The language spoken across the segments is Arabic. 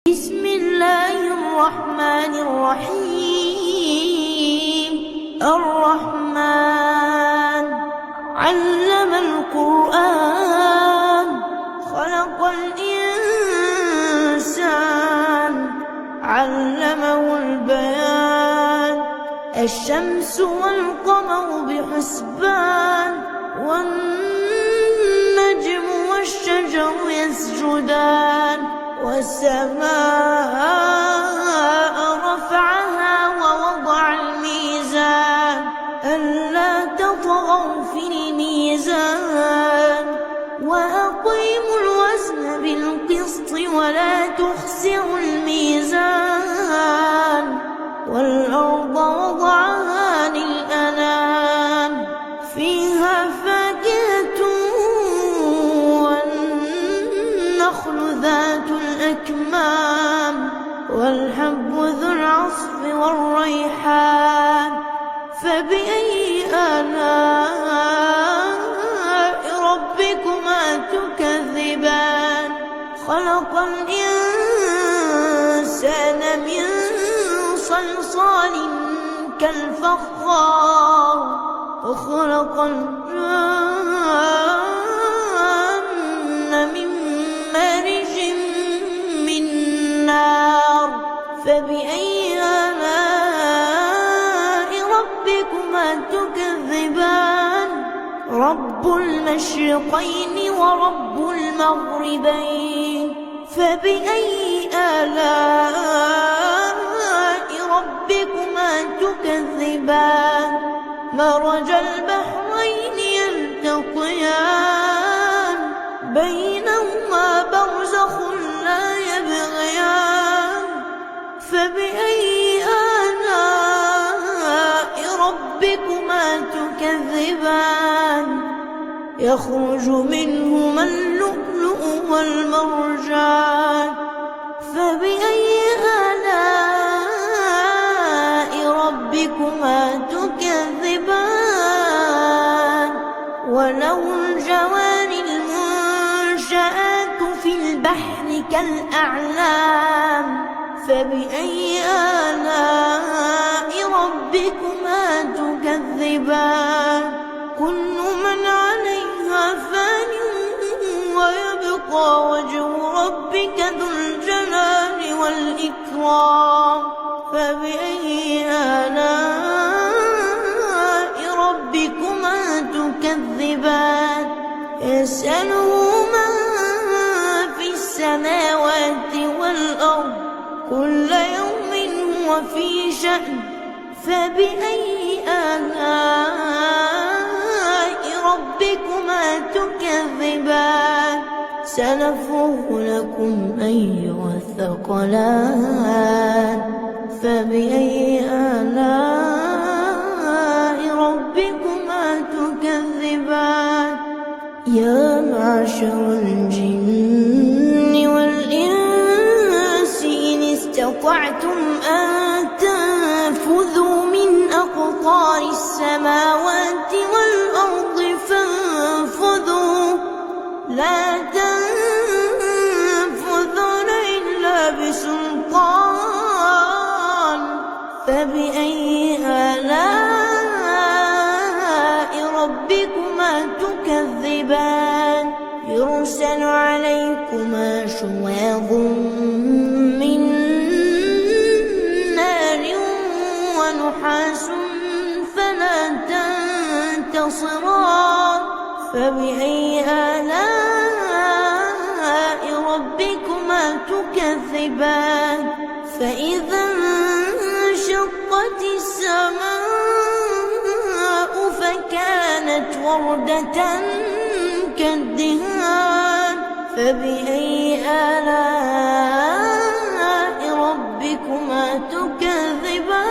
بسم الله الرحمن الرحيم. الرحمن علم القرآن، خلق الإنسان، علمه البيان. الشمس والقمر بحسبان، والنجم والشجر يسجدان. والسماء رفعها ووضع الميزان، ألا تطغوا في الميزان. وأقيموا الوزن بالقسط ولا تخسروا الميزان. والأرض وضعها للأنام، فيها فاكهة والنخل ذات الأكمام، والحب ذو العصف والريحان. فبأي آلاء ربكما تكذبان؟ خلق الإنسان من صلصال كالفخار، وخلق الجن من مارج من نار. فبأي آلاء ربكما تكذبان؟ رب المشرقين ورب المغربين. فبأي آلاء ربكما تكذبان؟ مرج البحرين يلتقيان، بينهما برزخ لا يبغيان. فبأي آلاء ربكما تكذبان؟ يخرج منهما اللؤلؤ والمرجان. فبأي آلاء ربكما تكذبان؟ وله الجوار المنشآت في البحر كالأعلام. فبأي آلاء ربكما تكذبان؟ كل من عليها فان، ويبقى وجه ربك ذو الجلال والإكرام. فبأي آلاء ربكما تكذبان؟ يسأله من في السماوات والأرض، كل يوم هو في شأن. فبأي آلاء ربكما تكذبان؟ سنفرغ لكم أيها الثقلان. فبأي آلاء ربكما تكذبان؟ يا معشر الجن والإنس إن استطعتم أن تنفذوا من أقطار السماوات والأرض فانفذوا، لا تنفذون إلا بسلطان. فبأي آلاء ربكما تكذبان؟ يرسل عليكما شواظ من نار ونحاس فلا تنتصران. فبأي آلاء ربكما تكذبان؟ فإذا انشقت السماء فكانت وردة كالدهان. فبأي آلاء ربكما تكذبان؟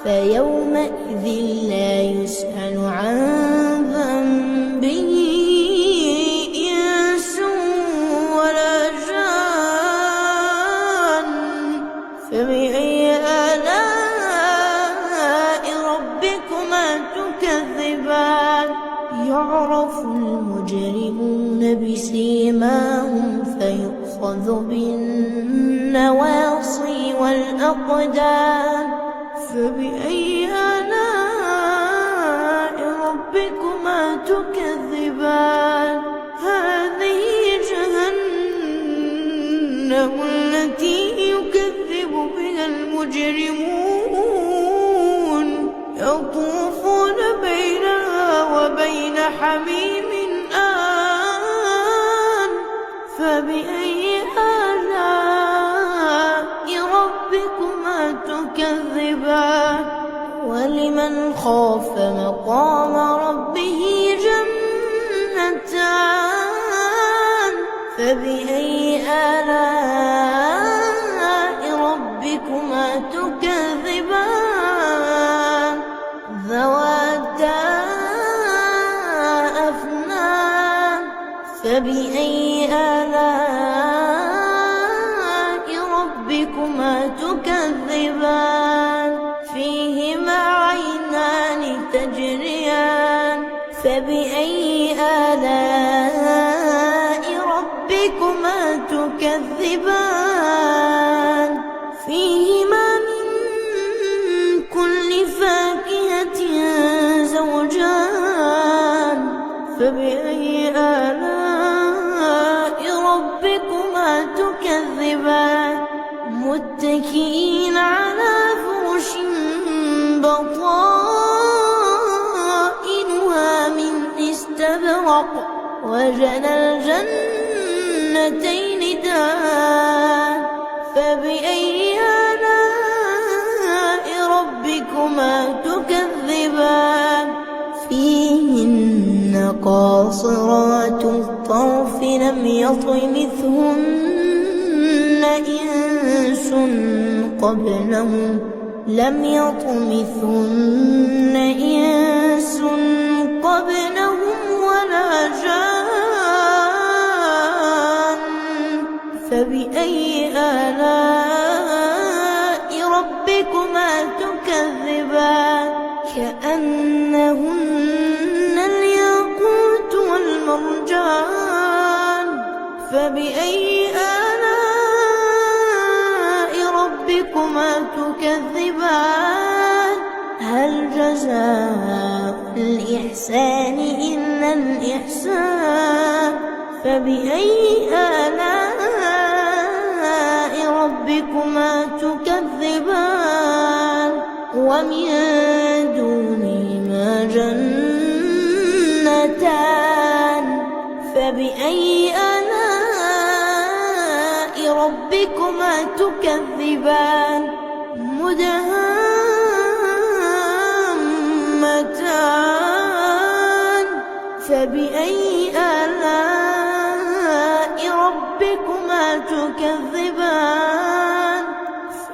فيومئذ لا يسأل عن ذنبه إنس ولا جان. فبأي آلاء ربكما تكذبان؟ يعرف المجرمون بسيماهم فيؤخذ يؤخذ بالنواصي والأقدام فبأي آلاء ربكما تكذبان هذه جهنم التي يكذب بها المجرمون يطوفون بينها وبين حميم آن فبأي آلاء ربكما تكذبان ولمن خاف مقام ربه جنتان فبأي آلاء ربكما تكذبان ذواتا أفنان فبأي آلاء ربكما تكذبان فيهما عينان تجريان فبأي آلاء ربكما تكذبان فيهما من كل فاكهة زوجان فبأي آلاء ربكما تكذبان متكئين على فرش بطائنها من استبرق وجنى الجنتين دان فبأي آلاء ربكما تكذبان فيهن قاصرات الطرف لم يطمثهن إنس قبلهم ولا جان فبأي آلاء ربكما تكذبان كأنهن الياقوت والمرجان فبأي آلاء ربكما تكذبان هل جزاء الإحسان إلا الإحسان فبأي آلاء ربكما تكذبان ومن دونهما جنتان فبأي آلاء ربكما تكذبان مدهامتان فبأي آلاء ربكما تكذبان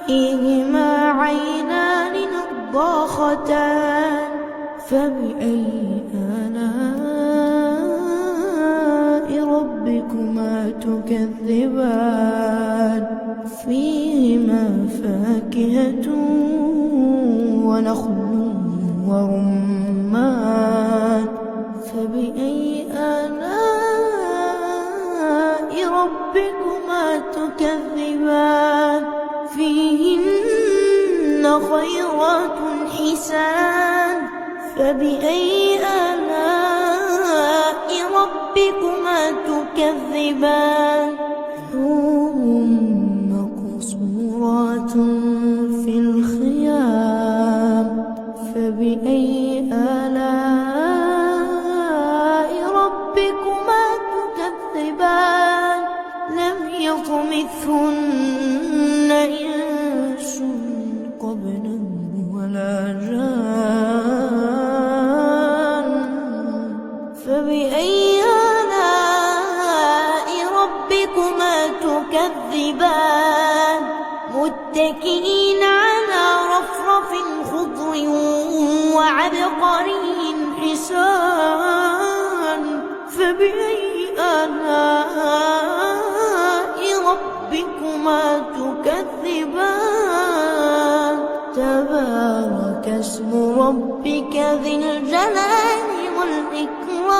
فيهما عينان نضاختان فبأي آلاء ربكما تكذبان فيهما فاكهة ونخل ورمان فبأي آلاء ربكما تكذبان فيهن خيرات حسان فبأي آلاء ربكما تكذبان حور مقصورات في الخيام فبأي آلاء ربكما تكذبان لم يطمثهن إنس قبلهم ولا جان فبأي آلاء ربكما تكذبان متكئين على رفرف خضر وعبقري حسان فبأي آلاء ربكما تكذبان تبارك اسم ربك ذي الجلال والإكرام